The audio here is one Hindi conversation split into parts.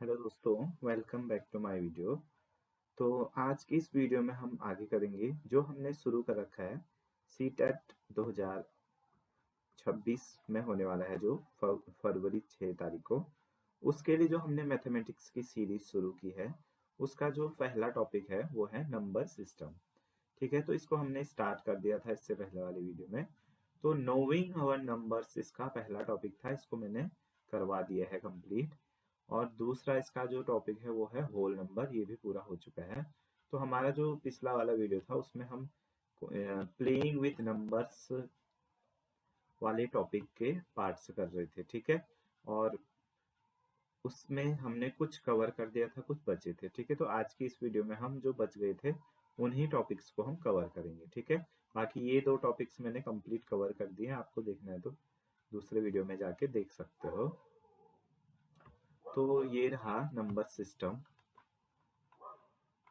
हेलो दोस्तों, welcome back to my video. तो आज की इस वीडियो में हम आगे करेंगे जो हमने शुरू कर रखा है सीटेट 2026 में होने वाला है, जो फरवरी 6 तारीख को। उसके लिए जो हमने मैथमेटिक्स की सीरीज शुरू की है, उसका जो पहला टॉपिक है वो है नंबर सिस्टम। ठीक है, तो इसको हमने स्टार्ट कर दिया था इससे पहले वाली वीडियो में। तो नोइंग आवर नंबर्स इसका पहला टॉपिक था, इसको मैंने करवा दिया है कंप्लीट। और दूसरा इसका जो टॉपिक है वो है होल नंबर, ये भी पूरा हो चुका है। तो हमारा जो पिछला वाला वीडियो था उसमें हम प्लेइंग विथ नंबर्स वाले टॉपिक के पार्ट्स कर रहे थे, ठीक है। और उसमें हमने कुछ कवर कर दिया था, कुछ बचे थे, ठीक है। तो आज की इस वीडियो में हम जो बच गए थे उन्हीं टॉपिक्स को हम कवर करेंगे, ठीक है। बाकी ये दो टॉपिक्स मैंने कंप्लीट कवर कर दिए हैं, आपको देखना है तो दूसरे वीडियो में जाके देख सकते हो। तो ये रहा नंबर सिस्टम।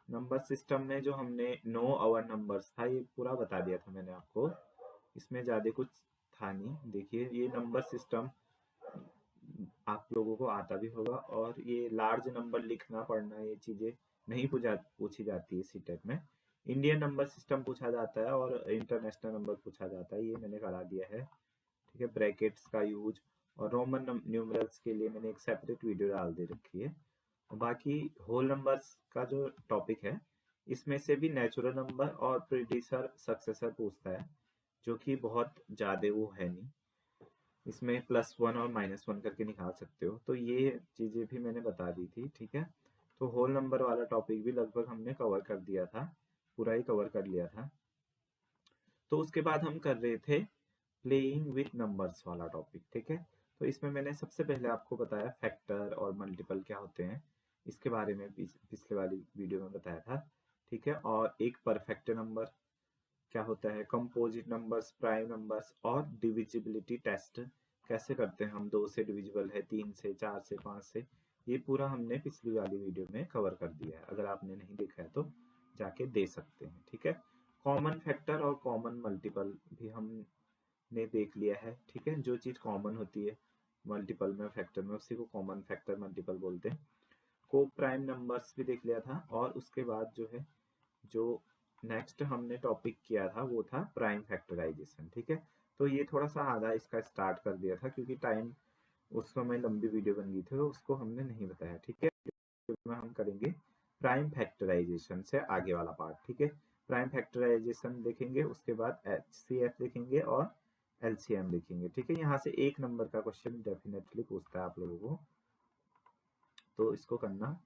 नंबर सिस्टम में जो हमने नो आवर नंबर्स था, ये पूरा बता दिया था मैंने आपको, इसमें ज़्यादा कुछ था नहीं। देखिए, ये नंबर सिस्टम आप लोगों को आता भी होगा, और ये लार्ज नंबर लिखना पढ़ना ये चीज़ें नहीं पूछी जाती है सीटेट में। इंडियन नंबर सिस्टम पूछा जाता है और इंटरनेशनल नंबर पूछा जाता है, ये मैंने करा दिया है, ठीक है। ब्रैकेट्स का यूज और रोमन न्यूमरल्स के लिए मैंने एक सेपरेट वीडियो डाल दे रखी है। बाकी होल नंबर्स का जो टॉपिक है, इसमें से भी नेचुरल नंबर और प्रीडिसर सक्सेसर पूछता है, जो कि बहुत ज़्यादा वो है नहीं। इसमें +1 और -1 करके निकाल सकते हो, तो ये चीज़ें भी मैंने बता दी थी, ठीक है। तो होल नंबर वाला टॉपिक भी लगभग हमने कवर कर दिया था, पूरा ही कवर कर लिया था। तो उसके बाद हम कर रहे थे प्लेइंग विथ नंबर्स वाला टॉपिक, ठीक है। तो इसमें मैंने सबसे पहले आपको बताया फैक्टर और मल्टीपल क्या होते हैं, इसके बारे में पिछले वाली वीडियो में बताया था, ठीक है। और एक परफेक्ट नंबर क्या होता है, कंपोजिट नंबर्स, प्राइम नंबर्स, और डिविजिबिलिटी टेस्ट कैसे करते हैं हम, 2 से डिविजिबल है, 3 से, 4 से, 5 से, ये पूरा हमने पिछली वाली वीडियो में कवर कर दिया है। अगर आपने नहीं देखा है तो जाके दे सकते हैं, ठीक है। कॉमन फैक्टर और कॉमन मल्टीपल भी हमने देख लिया है, ठीक है। जो चीज़ कॉमन होती है मल्टीपल में, फैक्टर में, उसी को कॉमन फैक्टर मल्टीपल बोलते हैं। को प्राइम नंबर्स भी देख लिया था, और उसके बाद जो है, जो नेक्स्ट हमने टॉपिक किया था वो था प्राइम फैक्टराइजेशन, ठीक है। तो ये थोड़ा सा आधा इसका स्टार्ट कर दिया था, क्योंकि टाइम उस समय लंबी वीडियो बन गई थी, तो उसको हमने नहीं बताया, ठीक है। में हम करेंगे प्राइम फैक्टराइजेशन से आगे वाला पार्ट, ठीक है। प्राइम फैक्टराइजेशन देखेंगे, उसके बाद HCF देखेंगे और LCM देखेंगे, ठीक है। यहाँ से एक नंबर का क्वेश्चन डेफिनेटली पूछता है आप लोगों को, तो इसको करना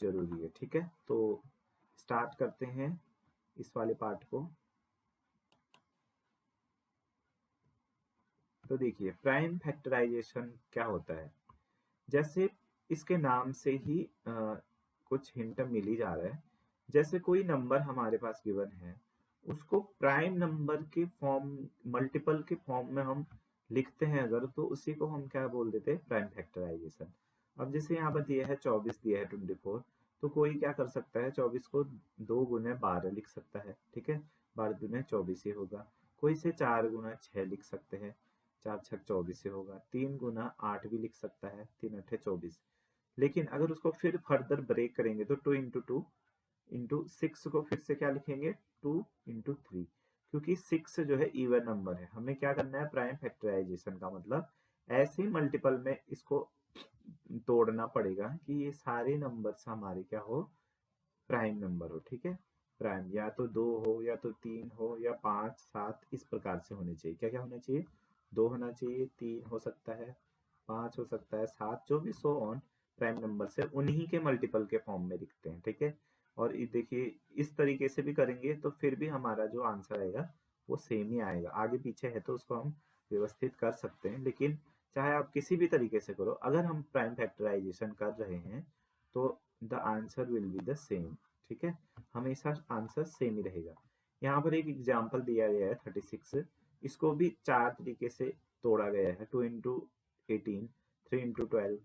जरूरी है, ठीक है। तो स्टार्ट करते हैं इस वाले पार्ट को। तो देखिए, प्राइम फैक्टराइजेशन क्या होता है, जैसे इसके नाम से ही कुछ हिंट मिल ही जा रहा है। जैसे कोई नंबर हमारे पास गिवन है, उसको प्राइम नंबर के फॉर्म, मल्टीपल के फॉर्म में हम लिखते हैं अगर, तो उसी को हम क्या बोल देते हैं, प्राइम फैक्टराइजेशन। अब जैसे यहाँ पर दिया है 24, दिया है 24, तो कोई क्या कर सकता है, 24 को 2 गुने 12 लिख सकता है, ठीक है। 12 दुने 24 ही होगा। कोई से 4 गुना 6 लिख सकते हैं, 4 छक 24 ही होगा। 3 गुना 8 भी लिख सकता है, 3 अठे 24। लेकिन अगर उसको फिर फर्दर ब्रेक करेंगे तो 2 इंटू 2 इंटू 6 को फिर से क्या लिखेंगे, 2 इंटू 3, क्योंकि 6 जो है इवन नंबर है। हमें क्या करना है, प्राइम फैक्टराइजेशन का मतलब ऐसे ही मल्टीपल में इसको तोड़ना पड़ेगा कि ये सारे नंबर्स हमारे क्या हो, प्राइम नंबर हो, ठीक है। प्राइम या तो 2 हो, या तो 3 हो, या 5, 7, इस प्रकार से होने चाहिए। क्या क्या होना चाहिए, 2 होना चाहिए, 3 हो सकता है, 5 हो सकता है, 7, जो भी सो ऑन प्राइम नंबर से, उन्हीं के मल्टीपल के फॉर्म में लिखते हैं, ठीक है। और ये देखिए, इस तरीके से भी करेंगे तो फिर भी हमारा जो आंसर आएगा वो सेम ही आएगा। आगे पीछे है तो उसको हम व्यवस्थित कर सकते हैं, लेकिन चाहे आप किसी भी तरीके से करो, अगर हम प्राइम फैक्टराइजेशन कर रहे हैं तो the answer will be the same, ठीक है। हमेशा आंसर सेम ही रहेगा। यहाँ पर एक एग्जाम्पल दिया गया है 36, इसको भी 4 तरीके से तोड़ा गया है, 2 इंटू 18, 3 इंटू 12,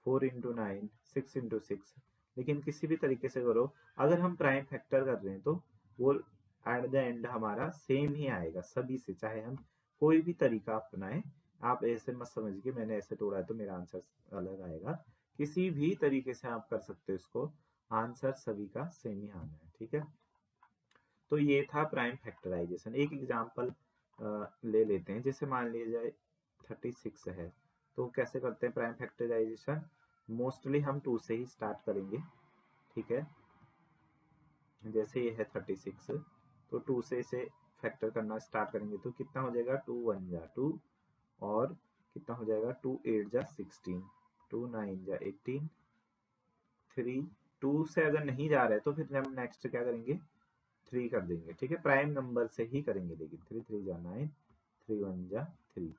4 इंटू 9, 6 इंटू 6। लेकिन किसी भी तरीके से करो, अगर हम प्राइम फैक्टर कर रहे हैं तो वो एट द एंड हमारा सेम ही आएगा सभी से, चाहे हम कोई भी तरीका अपनाएं। आप ऐसे मत समझिए कि मैंने ऐसे तोड़ा है तो मेरा आंसर अलग आएगा, किसी भी तरीके से आप कर सकते हो इसको, आंसर सभी का सेम ही आना है। ठीक है, तो ये था प्राइम फैक्टराइजेशन। एक एग्जांपल ले लेते हैं, जैसे मान लीजिए 36 है, तो कैसे करते हैं प्राइम फैक्टराइजेशन? मोस्टली हम 2 से ही स्टार्ट करेंगे। ठीक है, जैसे ये है 36, तो 2 से इसे फैक्टर करना स्टार्ट करेंगे तो कितना हो जाएगा, 2 1 जा 2, और कितना हो जाएगा, 2 8 जा 16, 2 9 जा 18, 3 2 से अगर नहीं जा रहे तो फिर हम नेक्स्ट क्या करेंगे, 3 कर देंगे। ठीक है, प्राइम नंबर से ही करेंगे, लेकिन 3 3 जा 9, 3 1 जा 3।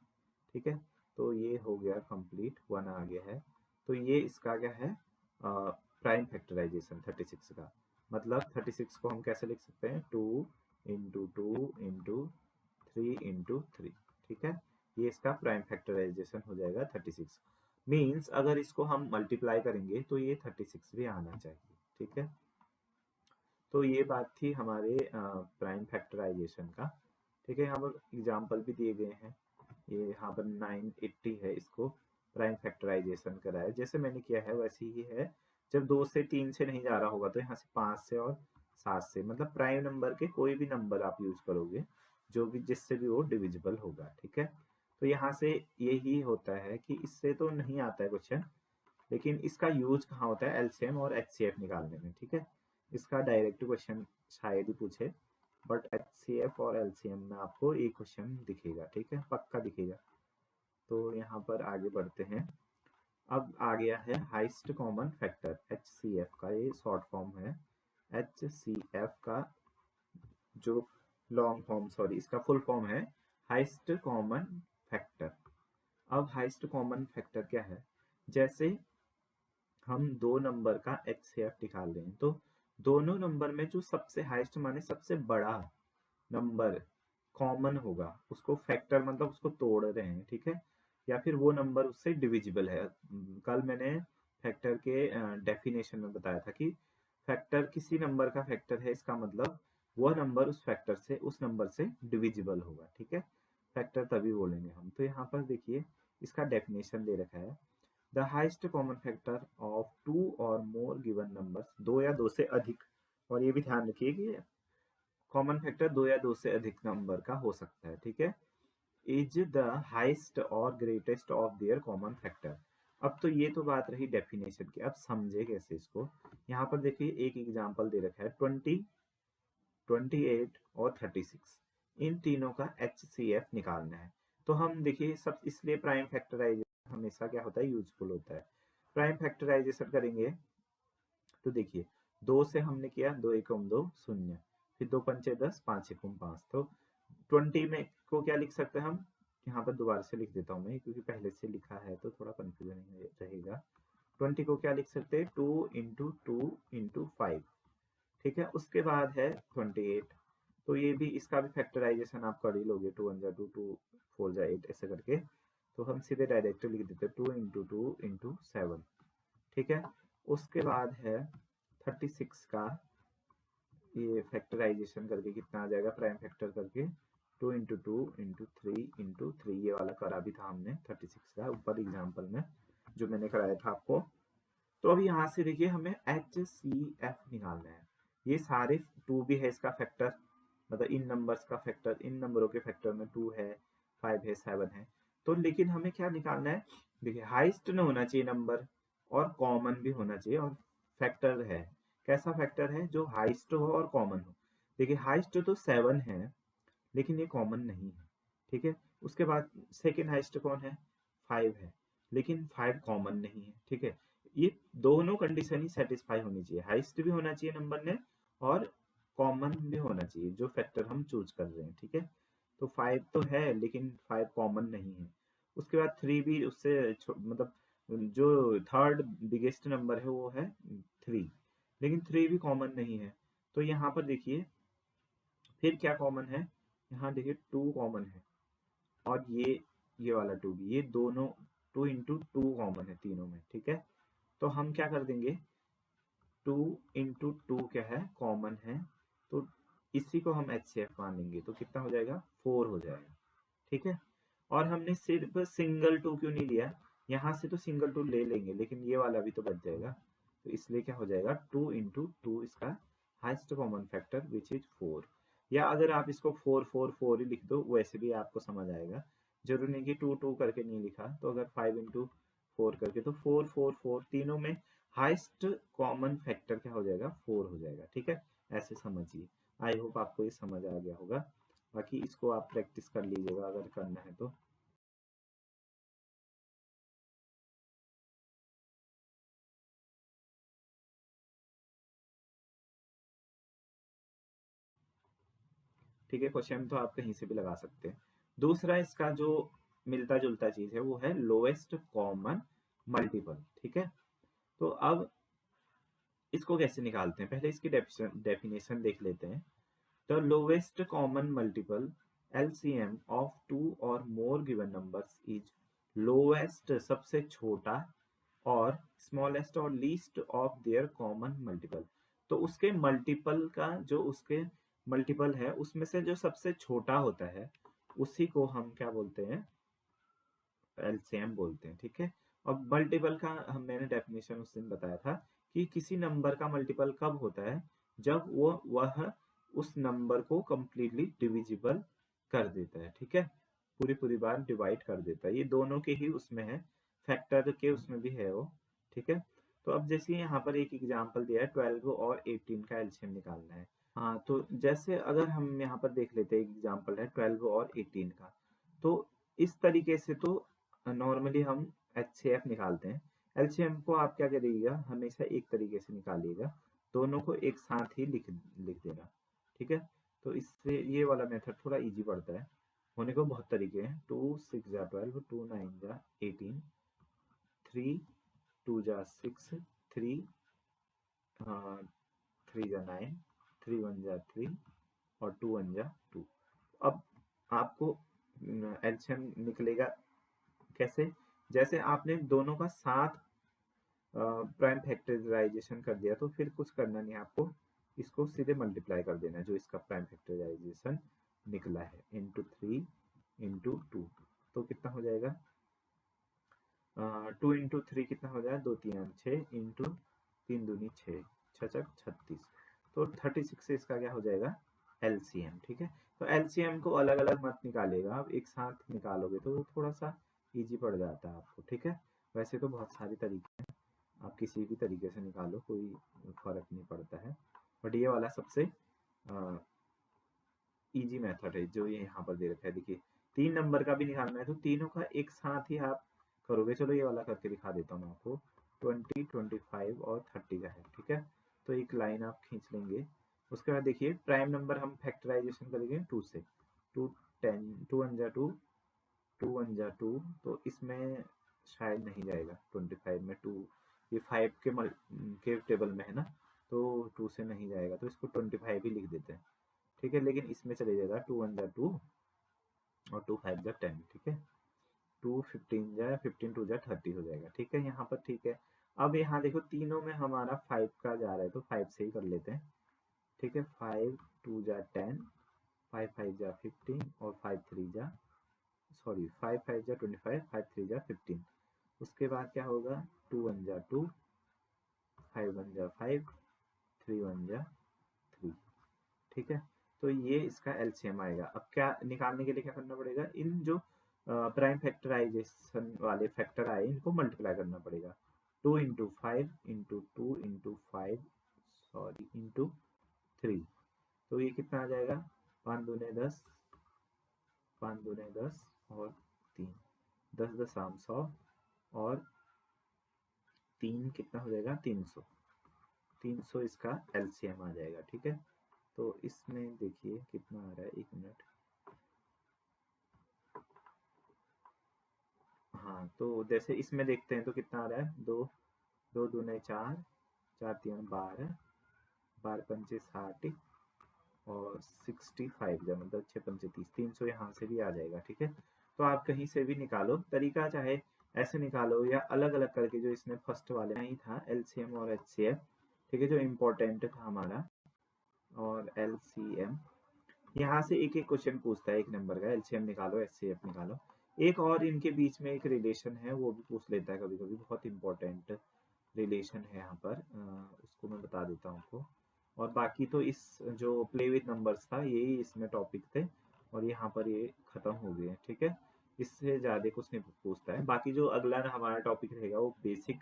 ठीक है, तो ये हो गया कंप्लीट, 1 आ गया है। तो ये इसका क्या है, प्राइम फैक्टराइजेशन 36 का। मतलब 36 को हम कैसे लिख सकते हैं, 2 इंटू 2 इंटू 3 इंटू 3। ठीक है, ये इसका प्राइम फैक्टराइजेशन हो जाएगा 36। मीन्स अगर इसको हम मल्टीप्लाई करेंगे तो ये 36 भी आना चाहिए। ठीक है, तो ये बात थी हमारे प्राइम फैक्टराइजेशन का। ठीक है, यहाँ पर एग्जाम्पल भी दिए गए हैं। ये यहाँ पर 980 है, इसको प्राइम फैक्टराइजेशन करा है, जैसे मैंने किया है वैसे ही है। जब 2 से 3 से नहीं जा रहा होगा तो यहाँ से 5 से और 7 से, मतलब प्राइम नंबर के कोई भी नंबर आप यूज करोगे जो भी, जिससे भी वो डिविजिबल होगा। ठीक है, तो यहाँ से यही होता है कि इससे तो नहीं आता है क्वेश्चन, लेकिन इसका यूज कहाँ होता है, एलसीएम और एचसीएफ निकालने में। ठीक है, इसका डायरेक्ट क्वेश्चन शायद ही पूछे, बट एचसीएफ और एलसीएम में आपको एक क्वेश्चन दिखेगा। ठीक है, पक्का दिखेगा। तो यहाँ पर आगे बढ़ते हैं। अब आ गया है हाइस्ट कॉमन फैक्टर, एचसीएफ का ये शॉर्ट फॉर्म है। एचसीएफ का जो लॉन्ग फॉर्म, सॉरी, इसका फुल फॉर्म है हाइस्ट कॉमन फैक्टर। अब हाइस्ट कॉमन फैक्टर क्या है, जैसे हम दो नंबर का एचसीएफ निकाल रहे हैं, तो दोनों नंबर में जो सबसे हाईएस्ट माने सबसे बड़ा नंबर कॉमन होगा, उसको फैक्टर मतलब उसको तोड़ रहे हैं। ठीक है, या फिर वो नंबर उससे डिविजिबल है। कल मैंने फैक्टर के डेफिनेशन में बताया था कि फैक्टर किसी नंबर का फैक्टर है, इसका मतलब वह नंबर उस फैक्टर से, उस नंबर से डिविजिबल होगा। ठीक है, फैक्टर तभी बोलेंगे हम। तो यहाँ पर देखिए इसका डेफिनेशन दे रखा है, the highest common factor of 2 और मोर गिवन नंबर्स, 2 या 2 से अधिक, और ये भी ध्यान रखिए कि कॉमन फैक्टर 2 या 2 से अधिक नंबर का हो सकता है। ठीक है, इज द हाइस्ट और greatest of their common factor. अब तो ये तो बात रही डेफिनेशन की, अब समझे कैसे इसको। यहाँ पर देखिए एक एग्जांपल दे रखा है, 20, 28 और 36, इन तीनों का एचसीएफ निकालना है। तो हम देखिए सब, इसलिए प्राइम फैक्टराइजेशन हमेशा क्या होता है, यूजफुल होता है। प्राइम फैक्टराइजेशन करेंगे तो देखिए 2 से हमने किया, 2 एकम 2 शून्य, फिर 2 पंचे 10, 5 एकम 5, तो 20 में को क्या लिख सकते हैं हम, यहाँ पर दोबारा से लिख देता हूँ मैं, क्योंकि पहले से लिखा है तो थोड़ा कंफ्यूजन रहेगा। 20 को क्या लिख सकते हैं, 2 इंटू 2 इंटू 5। ठीक है, उसके बाद है 28, तो ये भी, इसका भी फैक्टराइजेशन आप कर ही लोगे, 2 1 जा 2, 2 4 जा 8 ऐसे करके, तो हम सीधे डायरेक्ट लिख देते हैं 2 इंटू 2 इंटू 7। ठीक है, उसके बाद है 36 का, ये फैक्टराइजेशन करके कितना आ जाएगा, प्राइम फैक्टर करके 2 इंटू 2 इंटू 3 इंटू 3, ये वाला करा भी था हमने 36 का ऊपर एग्जाम्पल में जो मैंने कराया था आपको। तो अब यहाँ से देखिए हमें एच सी एफ निकालना है। ये सारे 2 भी है इसका फैक्टर, मतलब इन नंबर्स का फैक्टर, इन नंबरों के फैक्टर में 2 है, 5 है, 7 है। तो लेकिन हमें क्या निकालना है, देखिए हाइस्ट न होना चाहिए नंबर, और कॉमन भी होना चाहिए, और फैक्टर है, कैसा फैक्टर है, जो हाइस्ट हो और कॉमन हो। देखिए हाइस्ट तो 7 है, लेकिन ये कॉमन नहीं है। ठीक है, उसके बाद सेकेंड हाइस्ट कौन है, 5 है, लेकिन 5 कॉमन नहीं है। ठीक है, ये दोनों कंडीशन ही सेटिस्फाई होनी चाहिए, हाइस्ट भी होना चाहिए नंबर ने, और कॉमन भी होना चाहिए जो फैक्टर हम चूज कर रहे हैं। ठीक है, तो 5 तो है लेकिन 5 कॉमन नहीं है। उसके बाद 3 भी उससे मतलब जो थर्ड बिगेस्ट नंबर है वो है 3, लेकिन 3 भी कॉमन नहीं है। तो यहाँ पर देखिए फिर क्या कॉमन है, यहाँ देखिए 2 कॉमन है, और ये वाला 2 भी, ये दोनों 2 इंटू 2 कॉमन है तीनों में। ठीक है, तो हम क्या कर देंगे, 2 इंटू 2 क्या है, कॉमन है, तो इसी को हम एचसीएफ मान लेंगे, तो कितना हो जाएगा, 4 हो जाएगा। ठीक है, और हमने सिर्फ सिंगल 2 क्यों नहीं लिया, यहाँ से तो सिंगल 2 ले लेंगे, लेकिन ये वाला भी तो बच जाएगा, तो इसलिए क्या हो जाएगा 2 इंटू 2 इसका highest common factor which is 4। या अगर आप इसको 4 4 4 ही लिख दो वैसे भी आपको समझ आएगा, जरूरी नहीं कि 2 2 करके नहीं लिखा, तो अगर 5 इंटू 4 करके, तो 4 4 4 तीनों में हाइस्ट कॉमन फैक्टर क्या हो जाएगा 4 हो जाएगा। ठीक है, ऐसे समझिए। आई होप आपको ये समझ आ गया होगा, बाकी इसको आप प्रैक्टिस कर लीजिएगा अगर करना है तो। ठीक है, क्वेश्चन तो आप कहीं से भी लगा सकते हैं। दूसरा इसका जो मिलता जुलता चीज है वो है लोएस्ट कॉमन मल्टीपल। ठीक है, तो अब इसको कैसे निकालते हैं, पहले इसकी डेफिनेशन देख लेते हैं। The lowest common multiple LCM of two or more given numbers is lowest सबसे छोटा और स्मॉलेस्ट और least of their common multiple. तो उसके मल्टीपल का जो उसके मल्टीपल है उसमें से जो सबसे छोटा होता है उसी को हम क्या बोलते हैं, एलसीएम बोलते हैं। ठीक है, और मल्टीपल का हम मैंने डेफिनेशन उस दिन बताया था कि किसी नंबर का मल्टीपल कब होता है, जब वह उस नंबर को कंप्लीटली डिविजिबल कर देता है। ठीक है, पूरी पूरी बार डिवाइड कर देता है, ये दोनों के ही उसमें है, फैक्टर के उसमें भी है वो। ठीक है, तो अब जैसे यहाँ पर एक एग्जांपल दिया है 12 और 18 का एलसीएम निकालना है। हाँ, तो जैसे अगर हम यहाँ पर देख लेते हैं, एग्जांपल है 12 और 18 का, तो इस तरीके से तो नॉर्मली हम एचसीएफ निकालते हैं। एलसीएम को आप क्या करिएगा, हमेशा एक तरीके से निकालिएगा, दोनों को एक साथ ही लिख लिख देना। ठीक है, तो इससे ये वाला मेथड थोड़ा इजी पड़ता है। होने को बहुत तरीके हैं, 2 6 जा 12, 2 9 जा 18, 3 2 जा 6, 3 3 जा 9, 3 1 जा 3 और 2 1 जा 2। अब आपको एलसीएम निकलेगा कैसे, जैसे आपने दोनों का साथ प्राइम फैक्टराइजेशन कर दिया तो फिर कुछ करना नहीं आपको, इसको सीधे मल्टीप्लाई कर देना है जो इसका प्राइम फैक्टराइजेशन निकला है, इंटू 3 इंटू 2। तो कितना हो जाएगा, 2 इंटू 3 कितना हो जाएगा, 2 3 6 इंटू 3 दूनी 6 6 36, तो 36 से इसका क्या हो जाएगा एलसीएम। ठीक है, तो एलसीएम को अलग अलग मत निकालेगा, आप एक साथ निकालोगे तो थोड़ा सा इजी पड़ जाता है आपको। ठीक है, वैसे तो बहुत सारे तरीके हैं, आप किसी भी तरीके से निकालो, कोई फर्क नहीं पड़ता है, बट ये वाला सबसे इजी मेथड है जो ये यहाँ पर दे रखा है। देखिए 3 नंबर का भी निकालना है तो तीनों का एक साथ ही आप करोगे। चलो ये वाला करके दिखा देता हूँ मैं आपको, 20 25 और 30 का है। ठीक है, तो एक लाइन आप खींच लेंगे, उसके बाद देखिए प्राइम नंबर हम फैक्टराइजेशन करेंगे 2 से, 2 10 2 1 जा 2, 2 1 जा 2, तो इसमें शायद नहीं जाएगा 25 में 2, ये 5 के टेबल में है ना, तो 2 से नहीं जाएगा, तो इसको 25 ही लिख देते हैं। ठीक है, लेकिन इसमें चले जाएगा 2 1 जा 2 और 2 5 जा 10। ठीक है, 2 15 जा 15 2 जा 30 हो जाएगा। ठीक है, यहाँ पर ठीक है। अब यहाँ देखो तीनों में हमारा 5 का जा रहा है तो 5 से ही कर लेते हैं। ठीक है, 5 2 जा 10, 5 5 जा 15 और 5 3 जा, सॉरी 5 5 जा 25, 5 3 जा 15। उसके बाद क्या होगा, 2 1 जा 2, 5 1 जा 5, 3 1 जा 3। ठीक है, तो ये इसका एलसीएम आएगा। अब क्या निकालने के लिए क्या करना पड़ेगा, इन जो प्राइम फैक्टराइजेशन वाले फैक्टर आए इनको मल्टीप्लाई करना पड़ेगा, 2 into 5 into 2 into 5 sorry into 3, तो ये कितना आ जाएगा, 5 दूने 10, 5 दूने 10 और 3 10 10 आम 100 और 3 कितना हो जाएगा 300, 300 इसका एलसीएम आ जाएगा। ठीक है, तो इसमें देखिए कितना आ रहा है, एक मिनट। हाँ, तो जैसे इसमें देखते हैं तो कितना आ रहा है, 2 2 दूने 4, 4 3 12, 12 पंचे 60 और 65 जब मतलब 6 पंचे 30, 300 यहाँ से भी आ जाएगा। ठीक है, तो आप कहीं से भी निकालो, तरीका चाहे ऐसे निकालो या अलग अलग करके, जो इसने फर्स्ट वाले में ही था एलसीएम और एचसीएफ। ठीक है, जो इम्पोर्टेंट था हमारा, और एलसीएम यहाँ से एक एक क्वेश्चन पूछता है, एक नंबर का एलसीएम निकालो एचसीएफ निकालो। एक और इनके बीच में एक रिलेशन है, वो भी पूछ लेता है कभी कभी, बहुत इंपॉर्टेंट रिलेशन है यहाँ पर, उसको मैं बता देता हूँ आपको। और बाकी तो इस जो प्ले विथ नंबर्स था यही इसमें टॉपिक थे, और यहाँ पर ये खत्म हो गए, ठीक है। इससे ज़्यादा कुछ नहीं पूछता है। बाकी जो अगला हमारा टॉपिक रहेगा वो बेसिक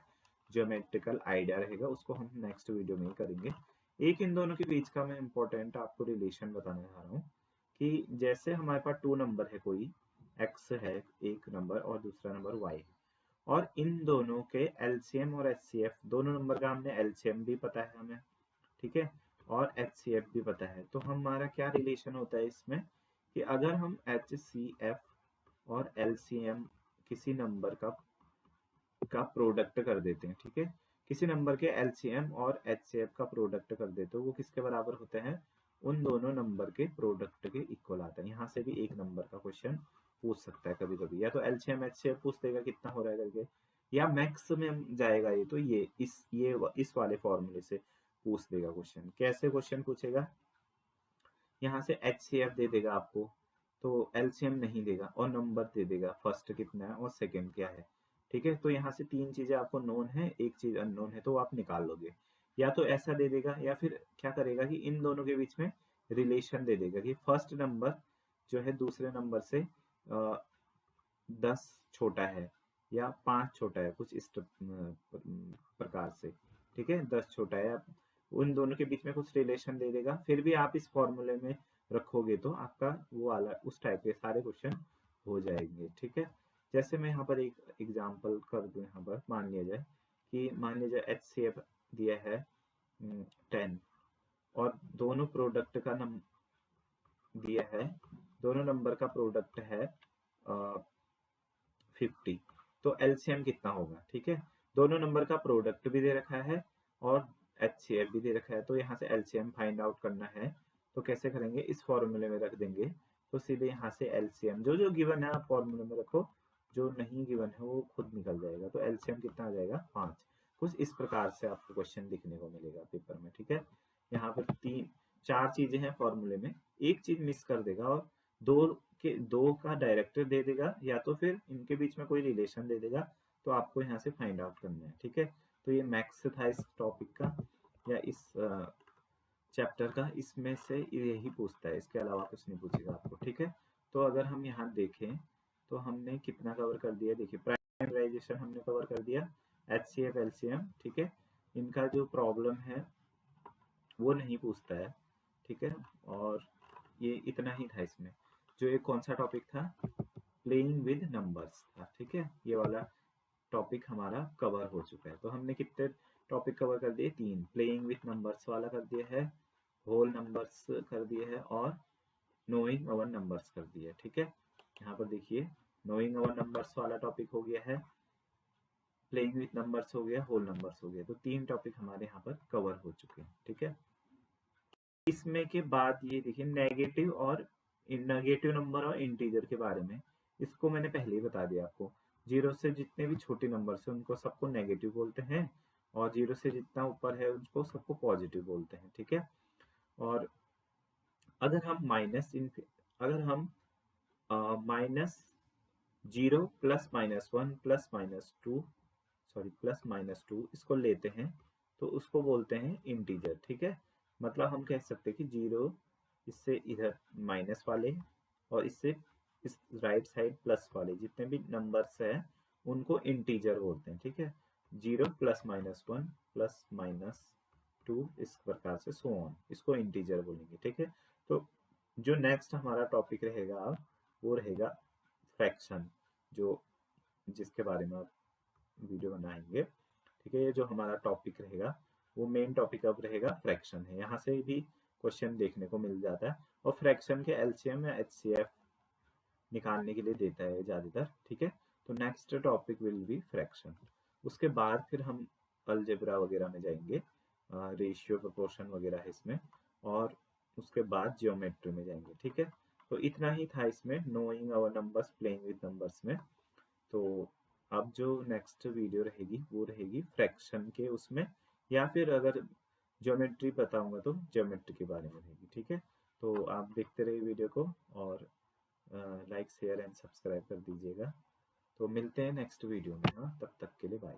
ज्योमेट्रिकल आइडिया रहेगा, उसको हम नेक्स्ट वीडियो में ही करेंगे। एक इन दोनों के बीच का मैं इम्पोर्टेंट आपको रिलेशन बताने जा रहा हूँ कि जैसे हमारे पास 2 नंबर है, कोई x है एक नंबर और दूसरा नंबर y है, और इन दोनों के एलसीएम और एचसीएफ, दोनों नंबर का हमने एलसीएम भी पता है हमें, ठीक है, और एचसीएफ भी पता है। तो हमारा क्या रिलेशन होता है इसमें कि अगर हम एचसीएफ और एलसीएम किसी नंबर का प्रोडक्ट कर देते हैं, ठीक है, किसी नंबर के एलसीएम और एचसीएफ का प्रोडक्ट कर देते हो, वो किसके बराबर होते हैं, उन दोनों नंबर के प्रोडक्ट के इक्वल आता है। यहाँ से भी एक नंबर का क्वेश्चन पूछ सकता है कभी कभी, या तो एलसीएम एचसीएफ पूछ देगा कितना हो रहा है करके, या मैक्स में जाएगा ये तो ये इस वाले फॉर्मूले से पूछ देगा क्वेश्चन। कैसे क्वेश्चन पूछेगा, यहाँ से एचसीएफ दे देगा आपको, तो एलसीएम नहीं देगा, और नंबर दे देगा फर्स्ट कितना है और सेकंड क्या है, ठीक है। तो यहाँ से 3 चीजें आपको नोन है, एक चीज अननोन है, तो आप निकाल लोगे। या तो ऐसा दे देगा, या फिर क्या करेगा कि इन दोनों के बीच में रिलेशन दे देगा कि फर्स्ट नंबर जो है दूसरे नंबर से 10 छोटा है या 5 छोटा है, कुछ इस प्रकार से, ठीक है, 10 छोटा है, उन दोनों के बीच में कुछ रिलेशन दे देगा। फिर भी आप इस फॉर्मूले में रखोगे तो आपका वो वाला उस टाइप के सारे क्वेश्चन हो जाएंगे, ठीक है। जैसे मैं यहाँ पर एक एग्जांपल कर दूं, यहाँ पर मान लिया जाए कि मान लीजिए एचसीएफ दिया है 10, और दोनों प्रोडक्ट का दिया है, दोनों नंबर का प्रोडक्ट है 50, तो एलसीएम कितना होगा, ठीक है। दोनों नंबर का प्रोडक्ट भी दे रखा है और एचसीएफ भी दे रखा है, तो यहाँ से एलसीएम फाइंड आउट करना है, तो कैसे करेंगे, इस फॉर्मूले में रख देंगे। तो सीधे यहाँ से एलसीएम जो जो गिवन है आप फॉर्मूले में रखो, जो नहीं गिवन है वो खुद निकल जाएगा। तो एलसीएम कितना आ जाएगा, 5। कुछ इस प्रकार से आपको क्वेश्चन दिखने को मिलेगा पेपर में, ठीक है। यहाँ पर 4 चीजें हैं फॉर्मूले में, एक चीज मिस कर देगा, और दो का डायरेक्टर दे देगा, या तो फिर इनके बीच में कोई रिलेशन दे देगा, तो आपको यहाँ से फाइंड आउट करना है, ठीक है। तो ये मैक्स था इस टॉपिक का, या इस चैप्टर का, इसमें से यही पूछता है, इसके अलावा कुछ नहीं पूछेगा आपको, ठीक है। तो अगर हम यहाँ देखें तो हमने कितना कवर कर दिया, देखिए प्राइमराइजेशन हमने कवर कर दिया, एचसीएफ एलसीएम, ठीक है, इनका जो प्रॉब्लम है वो नहीं पूछता है, ठीक है। और ये इतना ही था इसमें। जो एक कौन सा टॉपिक था, प्लेइंग विद नंबर्स था, ठीक है। ये वाला टॉपिक हमारा कवर हो चुका है। तो हमने कितने टॉपिक कवर कर दिए, 3। प्लेइंग विद नंबर्स वाला कर दिया है, होल नंबर्स कर दिए है, और नोइंग अवर नंबर्स कर दिया है, ठीक है। यहाँ पर देखिए नोइंग अवर नंबर्स वाला टॉपिक हो गया है, प्लेइंग विद नंबर्स हो गया, होल नंबर्स हो गया। तो 3 टॉपिक हमारे यहाँ पर कवर हो चुके हैं, ठीक है। इसमें के बाद ये देखिए नेगेटिव और नेगेटिव नंबर और इंटीजर के बारे में, इसको मैंने पहले ही बता दिया आपको। 0 से जितने भी छोटे नंबर है उनको सबको नेगेटिव बोलते हैं, और 0 से जितना ऊपर है उसको सबको पॉजिटिव बोलते हैं, ठीक है। और अगर हम minus 0 plus -1 plus -2, sorry plus -2 इसको लेते हैं, तो उसको बोलते हैं इंटीजर, ठीक है। मतलब हम कह सकते हैं कि 0 इससे इधर माइनस वाले, और इससे इस राइट साइड प्लस वाले जितने भी नंबर्स हैं उनको इंटीजर बोलते हैं, ठीक है। 0 प्लस -1 प्लस -2 इस प्रकार से सो ऑन, इसको इंटीजर बोलेंगे, ठीक है। तो जो नेक्स्ट हमारा टॉपिक रहेगा वो रहेगा फ्रैक्शन, जो जिसके बारे में आप वीडियो बनाएंगे, ठीक है। ये जो हमारा टॉपिक रहेगा वो मेन टॉपिक अब रहेगा फ्रैक्शन है। यहाँ से भी क्वेश्चन देखने को मिल जाता है, और फ्रैक्शन के एलसीएम या एचसीएफ निकालने के लिए देता है ज्यादातर, ठीक है। तो next topic will be fraction. उसके बाद फिर हम अलजेब्रा वगैरह में जाएंगे, रेशियो प्रोपोर्शन वगैरह है इसमें, और उसके बाद जियोमेट्री में जाएंगे, ठीक है। तो इतना ही था इसमें, knowing our numbers, playing with numbers में। तो अब जो नेक्स्ट वीडियो रहेगी वो रहेगी फ्रैक्शन के उसमें, या फिर अगर ज्योमेट्री बताऊंगा तो ज्योमेट्री के बारे में रहेगी, ठीक है। तो आप देखते रहिए वीडियो को, और लाइक शेयर एंड सब्सक्राइब कर दीजिएगा। तो मिलते हैं नेक्स्ट वीडियो में। हाँ, तब तक के लिए बाय।